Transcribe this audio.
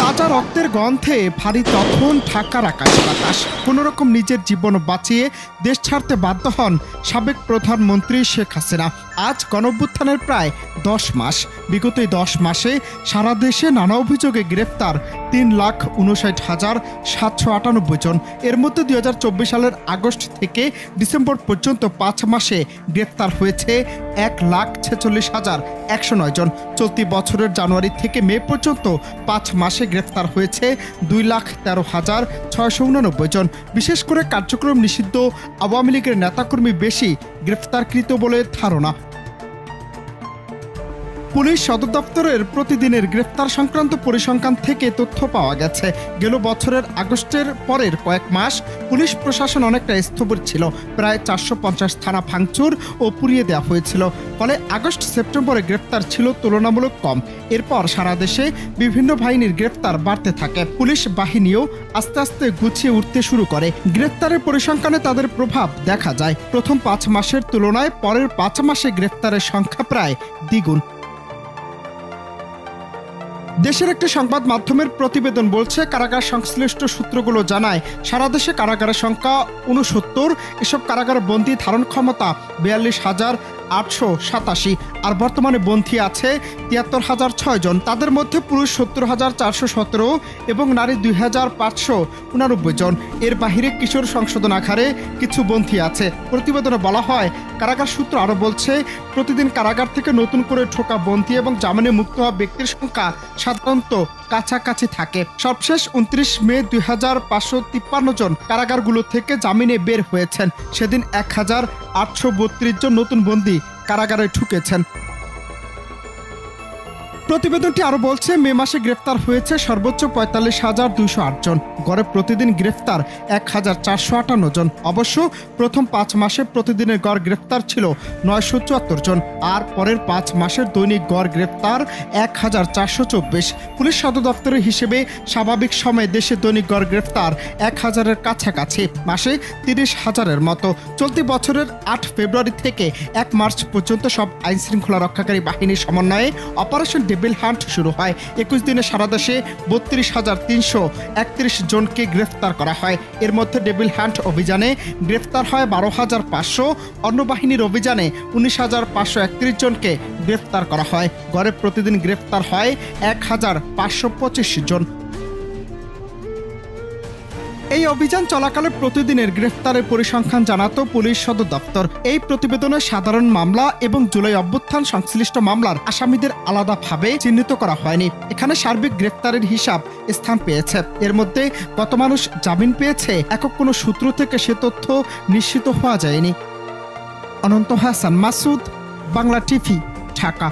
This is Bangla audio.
তাজা রক্তের গন্ধে ভারী তখন ঢাকার আকাশ বাতাস। কোনোরকম নিজের জীবন বাঁচিয়ে দেশ ছাড়তে বাধ্য হন সাবেক প্রধানমন্ত্রী শেখ হাসিনা। আজ গণঅভ্যুত্থানের প্রায় 10 মাস। বিগত এই 10 মাসে সারা দেশে নানা অভিযোগে গ্রেফতার 3,59,798 জন। এর মধ্যে 2024 সালের আগস্ট থেকে ডিসেম্বর পর্যন্ত 5 মাসে গ্রেফতার হয়েছে 1,46,109 জন। চলতি বছরের জানুয়ারি থেকে মে পর্যন্ত 5 মাসে গ্রেফতার হয়েছে 2,13,689 জন। বিশেষ করে কার্যক্রম নিষিদ্ধ আওয়ামী লীগের নেতাকর্মী বেশি গ্রেফতারকৃত বলে ধারণা। পুলিশ সদর দপ্তরের প্রতিদিনের গ্রেফতার সংক্রান্ত পরিসংখ্যান থেকে তথ্য পাওয়া গেছে। গেল বছরের আগস্টের পরের কয়েক মাস পুলিশ প্রশাসন অনেকটা স্থবির ছিল। প্রায় 450 থানা ভাঙচুর ও পুড়িয়ে দেওয়া হয়েছিল। ফলে আগস্ট সেপ্টেম্বরে গ্রেফতার ছিল তুলনামূলক কম। এরপর সারা দেশে বিভিন্ন বাহিনীর গ্রেফতার বাড়তে থাকে। পুলিশ বাহিনীও আস্তে আস্তে গুছিয়ে উঠতে শুরু করে। গ্রেফতারের পরিসংখ্যানে তাদের প্রভাব দেখা যায়। প্রথম 5 মাসের তুলনায় পরের 5 মাসে গ্রেফতারের সংখ্যা প্রায় দ্বিগুণ। দেশের একটি সংবাদ মাধ্যমের প্রতিবেদন বলছে, কারাগার সংশ্লিষ্ট সূত্রগুলো জানায় সারা দেশে কারাগারের সংখ্যা 69। এসব কারাগার বন্দী ধারণ ক্ষমতা 42,887 আর বর্তমানে বন্দী আছে 73,006 জন। তাদের মধ্যে পুরুষ 70,417 এবং নারী 2,589 জন। এর বাহিরে কিশোর সংশোধনাগারে কিছু বন্দী আছে। প্রতিবেদনে বলা হয়, কারাগার সূত্র আরও বলছে, প্রতিদিন কারাগার থেকে নতুন করে ঢোকা বন্দী এবং জামিনে মুক্ত হওয়া ব্যক্তির সংখ্যা সাধারণত কাছাকাছি থাকে। সবশেষ 29 মে 2,553 জন কারাগারগুলো থেকে জামিনে বের হয়েছেন। সেদিন 1,832 জন নতুন বন্দী কারাগারে ঢুকেছেন। প্রতিবেদনটি আরও বলছে, মে মাসে গ্রেফতার হয়েছে সর্বোচ্চ 45,208 জন। গড়ে প্রতিদিন গ্রেফতার 1,458 জন। অবশ্য প্রথম 5 মাসে প্রতিদিনের গড় গ্রেফতার ছিল 974 জন, আর পরের 5 মাসের দৈনিক গড় গ্রেফতার 1,424। পুলিশ সদর দপ্তরের হিসেবে স্বাভাবিক সময়ে দেশে দৈনিক গড় গ্রেফতার 1,000-এর কাছাকাছি, মাসে 30,000-এর মতো। চলতি বছরের 8 ফেব্রুয়ারি থেকে 1 মার্চ পর্যন্ত সব আইনশৃঙ্খলা রক্ষাকারী বাহিনীর সমন্বয়ে অপারেশন ডেভিল হান্ট শুরু হয়। 21 দিনে সারা দেশে 32,331 জনকে গ্রেফতার করা হয়। এর মধ্যে ডেভিল হান্ট অভিযানে গ্রেফতার হয় 12,500, অন্য বাহিনীর অভিযানে 19,531 জনকে গ্রেফতার করা হয়। গড়ে প্রতিদিন গ্রেফতার হয় 1,525 জন। এই অভিযান চলাকালে প্রতিদিনের গ্রেফতারের পরিসংখ্যান জানাতো পুলিশ সদর দপ্তর। এই প্রতিবেদনে সাধারণ মামলা এবং জুলাই অভ্যুত্থান সংশ্লিষ্ট মামলার আসামিদের আলাদাভাবে চিহ্নিত করা হয়নি। এখানে সার্বিক গ্রেফতারের হিসাব স্থান পেয়েছে। এর মধ্যে কত মানুষ জামিন পেয়েছে একক কোনো সূত্র থেকে সে তথ্য নিশ্চিত হওয়া যায়নি। অনন্ত হাসান মাসুদ, বাংলা টিভি, ঢাকা।